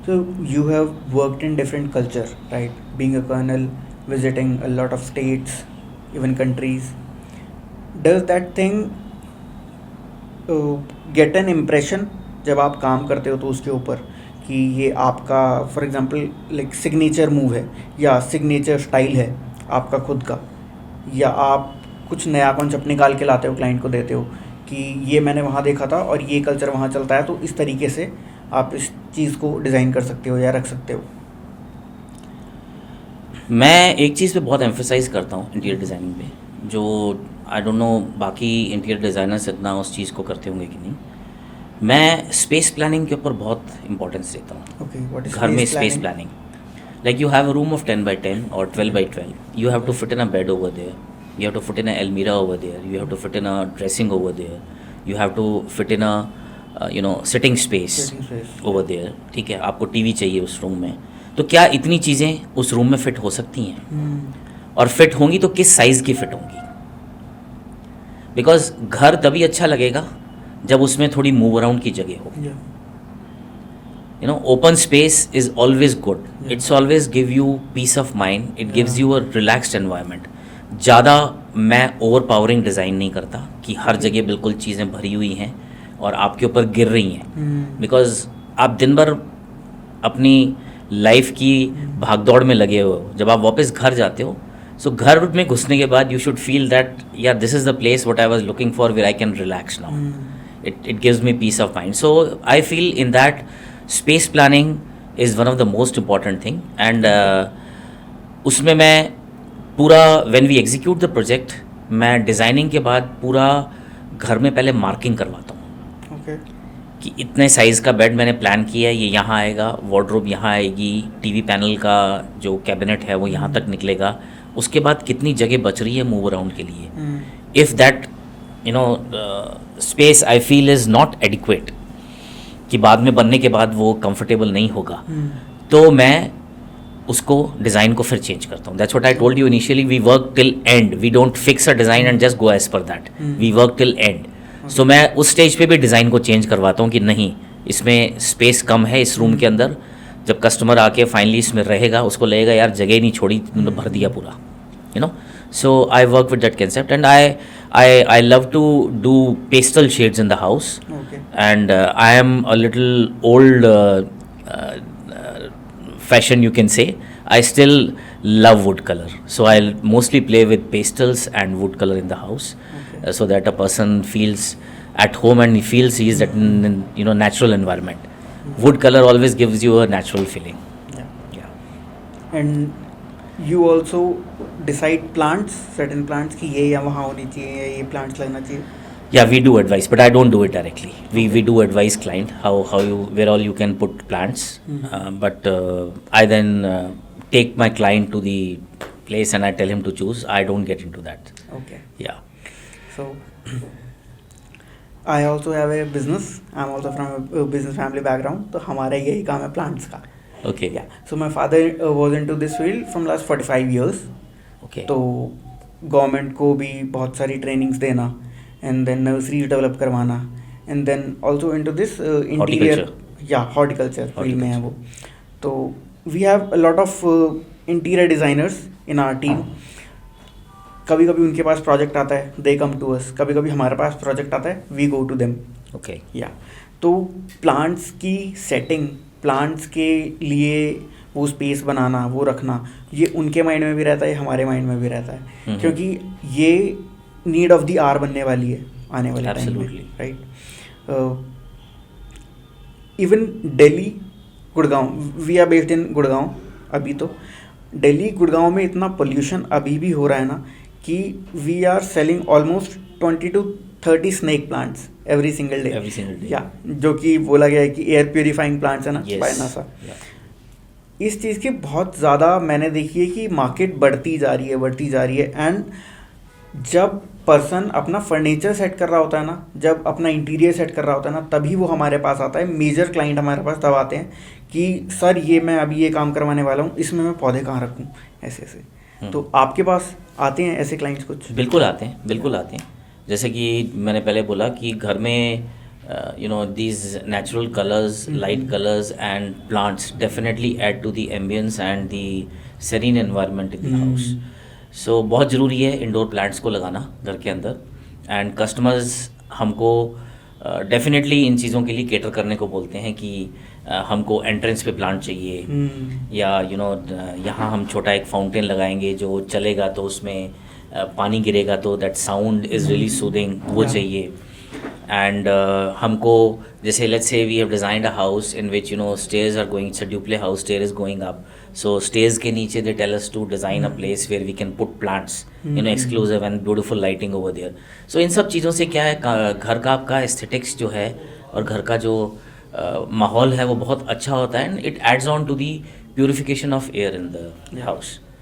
So you have worked in different culture, right? Being a colonel, visiting a lot of states, even countries. Does that thing get an impression जब आप काम करते हो तो उसके ऊपर कि ये आपका for example like signature move है या सिग्नेचर स्टाइल है आपका खुद का, या आप कुछ नया कॉन्सेप्ट निकाल के लाते हो क्लाइंट को देते हो कि ये मैंने वहाँ देखा था और ये कल्चर वहाँ चलता है, तो इस तरीके से आप इस चीज़ को डिज़ाइन कर सकते हो या रख सकते हो? मैं एक चीज़ पे बहुत एम्फेसाइज करता हूँ इंटीरियर डिज़ाइनिंग पे, जो आई डोंट नो बाकी इंटीरियर डिज़ाइनर्स इतना उस चीज़ को करते होंगे कि नहीं। मैं स्पेस प्लानिंग के ऊपर बहुत इंपॉर्टेंस देता हूँ। Okay, घर में space planning, like you have a room of 10x10 और 12x12, you have to fit in a bed over there, you have to fit in a almirah over there, you have to fit in a dressing over there, you have to fit in a sitting space over there, ठीक है। आपको TV चाहिए उस room में, तो क्या इतनी चीज़ें उस रूम में फिट हो सकती हैं? और फिट होंगी तो किस साइज़ की फिट होंगी? बिकॉज घर तभी अच्छा लगेगा जब उसमें थोड़ी मूव अराउंड की जगह हो। Open space is always good, it's always give you peace of mind, it gives you a relaxed environment. ज़्यादा मैं ओवर पावरिंग डिज़ाइन नहीं करता कि हर जगह बिल्कुल चीज़ें भरी हुई हैं और आपके ऊपर गिर रही हैं, बिकॉज आप दिन भर अपनी लाइफ की भागदौड़ में लगे हुए हो। जब आप वापस घर जाते हो, सो घर में घुसने के बाद यू शुड फील दैट या this is the place what I was looking for, where I can relax now, it gives me peace of mind. So I feel in that space planning is one of the most important thing, and उसमें मैं पूरा when we execute the project, मैं designing के बाद पूरा घर में पहले मार्किंग करवाता हूँ। Okay. कि इतने साइज़ का बेड मैंने प्लान किया है, ये यहाँ आएगा, वार्डरोब यहाँ आएगी, टीवी पैनल का जो कैबिनेट है वो यहाँ तक निकलेगा, उसके बाद कितनी जगह बच रही है मूव अराउंड के लिए। If that space I feel is not adequate, कि बाद में बनने के बाद वो कंफर्टेबल नहीं होगा, तो मैं उसको डिज़ाइन को फिर चेंज करता हूँ। That's what I told you initially, we work till end, we don't fix a design and just go as per that, we work till end. So मैं उस स्टेज पे भी डिज़ाइन को चेंज करवाता हूँ कि नहीं, इसमें स्पेस कम है इस रूम के अंदर। जब कस्टमर आके फाइनली इसमें रहेगा, उसको लगेगा यार जगह ही नहीं छोड़ी, तुमने भर दिया पूरा, so I work with that concept, and I love to do pastel shades in the house. Okay. And I am a little old fashion, you can say. I still love wood color, so I'll mostly play with pastels and wood color in the house. Okay. So that a person feels at home and he feels he is at natural environment. Wood color always gives you a natural feeling. Yeah. And you also decide plants, certain plants कि ये या वहाँ होनी चाहिए या ये plants लगना चाहिए? Yeah, we do advise, but I don't do it directly. We do advise client how where all you can put plants, but I then take my client to the place and I tell him to choose. I don't get into that. Okay. Yeah. So I also have a business. I'm also from a business family background. तो हमारा यही काम है plants का. Okay. Yeah. So my father was into this field from last 45 years. Okay. तो government को भी बहुत सारी ट्रेनिंग्स देना, एंड देन नर्सरीज डेवलप करवाना, and then also into this interior या हॉर्टिकल्चर फील्ड में है वो। तो we have a lot of interior designers in our team. कभी कभी उनके पास प्रोजेक्ट आता है, दे कम टू अस, कभी कभी हमारे पास प्रोजेक्ट आता है, we go to them. Okay. या तो प्लांट्स की सेटिंग, प्लांट्स के लिए वो स्पेस बनाना, वो रखना, ये उनके माइंड में भी रहता है, हमारे माइंड में भी रहता है, क्योंकि ये नीड ऑफ द आवर बनने वाली है आने वाले टाइम में, right? Even Delhi, Gurgaon, we are based in Gurgaon. अभी तो दिल्ली गुड़गांव में इतना पोल्यूशन अभी भी हो रहा है ना कि we are selling almost 20 to 30 snake plants every single day. या जो कि बोला गया है कि एयर प्योरीफाइंग प्लांट्स है ना, बाय नासा। इस चीज़ की बहुत ज़्यादा मैंने देखी है कि मार्केट बढ़ती जा रही है। एंड जब पर्सन अपना फर्नीचर सेट कर रहा होता है ना, जब अपना इंटीरियर सेट कर रहा होता है ना, तभी वो हमारे पास आता है। मेजर क्लाइंट हमारे पास तब आते हैं कि सर ये मैं अभी ये काम करवाने वाला हूँ, इसमें मैं पौधे कहाँ रखूँ, ऐसे। तो आपके पास आते हैं ऐसे क्लाइंट्स कुछ? बिल्कुल आते हैं, बिल्कुल आते हैं। जैसे कि मैंने पहले बोला कि घर में you know, these natural colors, light colors and plants definitely add to the ambience and the serene environment in the house. So बहुत ज़रूरी है इंडोर प्लांट्स को लगाना घर के अंदर, एंड कस्टमर्स हमको डेफिनेटली इन चीज़ों के लिए केटर करने को बोलते हैं कि हमको एंट्रेंस पे प्लांट चाहिए, या यू नो यहाँ हम छोटा एक फाउंटेन लगाएंगे जो चलेगा तो उसमें पानी गिरेगा तो that sound is really soothing, वो चाहिए. And हमको जैसे let's say we have designed a house in which, you know, stairs are going, it's a duplex house, stair is going up, so stairs के नीचे they tell us to design a place where we can put plants, you know, exclusive and beautiful lighting over there. So इन सब चीज़ों से क्या है, घर का आपका aesthetics जो है और घर का जो माहौल है वो बहुत अच्छा होता है, and it adds on to the purification of air in the house.